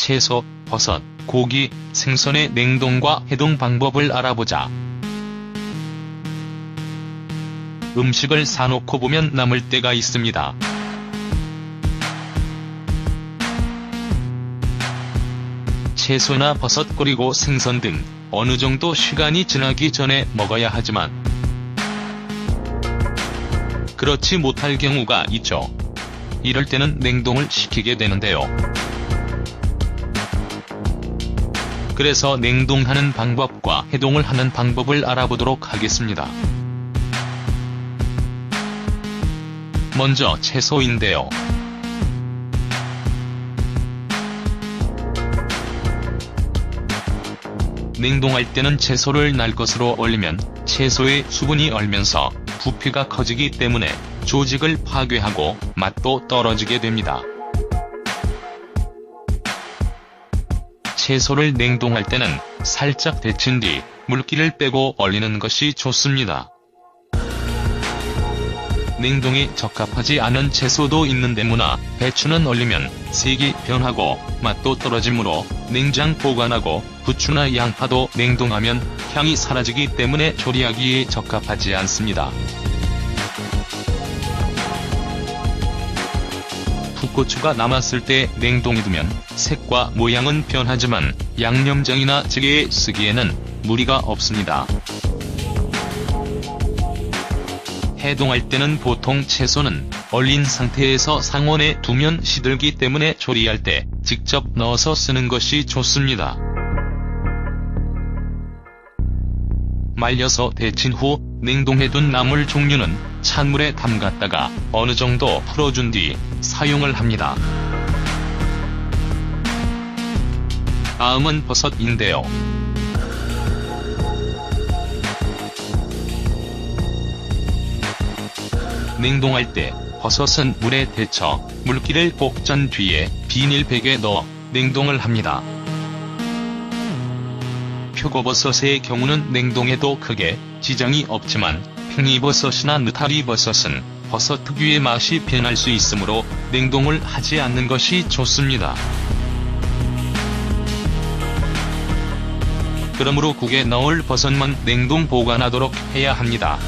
채소, 버섯, 고기, 생선의 냉동과 해동 방법을 알아보자. 음식을 사놓고 보면 남을 때가 있습니다. 채소나 버섯 그리고 생선 등 어느 정도 시간이 지나기 전에 먹어야 하지만 그렇지 못할 경우가 있죠. 이럴 때는 냉동을 시키게 되는데요. 그래서 냉동하는 방법과 해동을 하는 방법을 알아보도록 하겠습니다. 먼저 채소인데요. 냉동할 때는 채소를 날 것으로 얼리면 채소의 수분이 얼면서 부피가 커지기 때문에 조직을 파괴하고 맛도 떨어지게 됩니다. 채소를 냉동할 때는 살짝 데친 뒤 물기를 빼고 얼리는 것이 좋습니다. 냉동에 적합하지 않은 채소도 있는데 무나, 배추는 얼리면 색이 변하고 맛도 떨어지므로 냉장 보관하고 부추나 양파도 냉동하면 향이 사라지기 때문에 조리하기에 적합하지 않습니다. 풋고추가 남았을 때 냉동해두면 색과 모양은 변하지만 양념장이나 찌개에 쓰기에는 무리가 없습니다. 해동할 때는 보통 채소는 얼린 상태에서 상온에 두면 시들기 때문에 조리할 때 직접 넣어서 쓰는 것이 좋습니다. 말려서 데친 후 냉동해둔 나물 종류는 찬물에 담갔다가 어느 정도 풀어준 뒤 사용을 합니다. 다음은 버섯인데요. 냉동할 때 버섯은 물에 데쳐 물기를 꼭 짠 뒤에 비닐백에 넣어 냉동을 합니다. 표고버섯의 경우는 냉동해도 크게 지장이 없지만 팽이버섯이나 느타리버섯은 버섯 특유의 맛이 변할 수 있으므로 냉동을 하지 않는 것이 좋습니다. 그러므로 국에 넣을 버섯만 냉동 보관하도록 해야 합니다.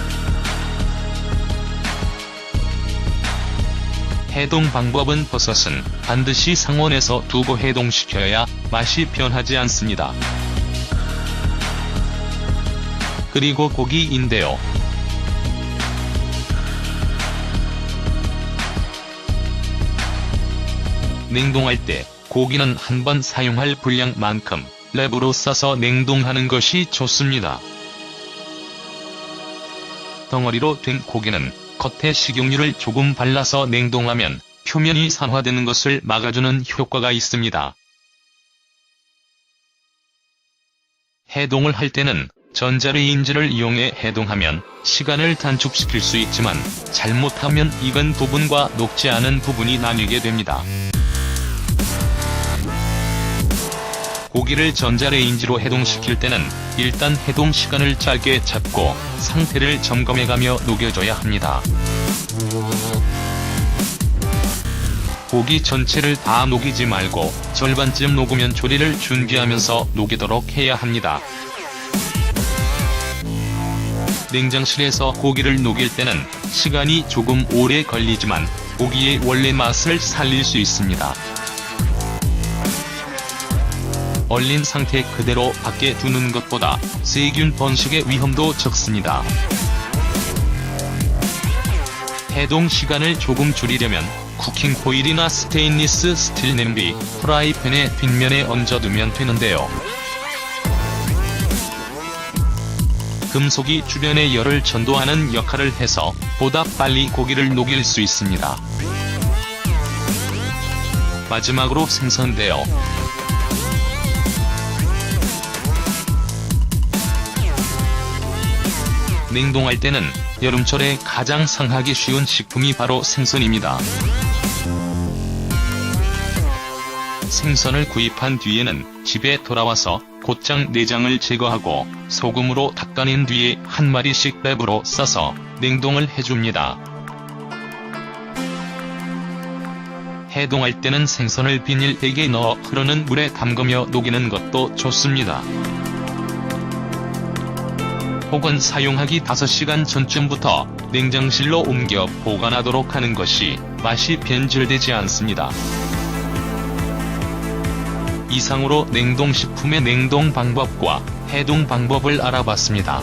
해동 방법은 버섯은 반드시 상온에서 두고 해동시켜야 맛이 변하지 않습니다. 그리고 고기인데요. 냉동할 때 고기는 한 번 사용할 분량만큼 랩으로 싸서 냉동하는 것이 좋습니다. 덩어리로 된 고기는 겉에 식용유를 조금 발라서 냉동하면 표면이 산화되는 것을 막아주는 효과가 있습니다. 해동을 할 때는 전자레인지를 이용해 해동하면 시간을 단축시킬 수 있지만 잘못하면 익은 부분과 녹지 않은 부분이 나뉘게 됩니다. 고기를 전자레인지로 해동시킬 때는 일단 해동 시간을 짧게 잡고 상태를 점검해가며 녹여줘야 합니다. 고기 전체를 다 녹이지 말고 절반쯤 녹으면 조리를 준비하면서 녹이도록 해야 합니다. 냉장실에서 고기를 녹일 때는 시간이 조금 오래 걸리지만 고기의 원래 맛을 살릴 수 있습니다. 얼린 상태 그대로 밖에 두는 것보다 세균 번식의 위험도 적습니다. 해동 시간을 조금 줄이려면 쿠킹 호일이나 스테인리스 스틸 냄비, 프라이팬의 뒷면에 얹어두면 되는데요. 금속이 주변의 열을 전도하는 역할을 해서 보다 빨리 고기를 녹일 수 있습니다. 마지막으로 생선인데요. 냉동할 때는 여름철에 가장 상하기 쉬운 식품이 바로 생선입니다. 생선을 구입한 뒤에는 집에 돌아와서 곧장 내장을 제거하고 소금으로 닦아낸 뒤에 한 마리씩 랩으로 싸서 냉동을 해줍니다. 해동할 때는 생선을 비닐백에 넣어 흐르는 물에 담그며 녹이는 것도 좋습니다. 혹은 사용하기 5시간 전쯤부터 냉장실로 옮겨 보관하도록 하는 것이 맛이 변질되지 않습니다. 이상으로 냉동식품의 냉동 방법과 해동 방법을 알아봤습니다.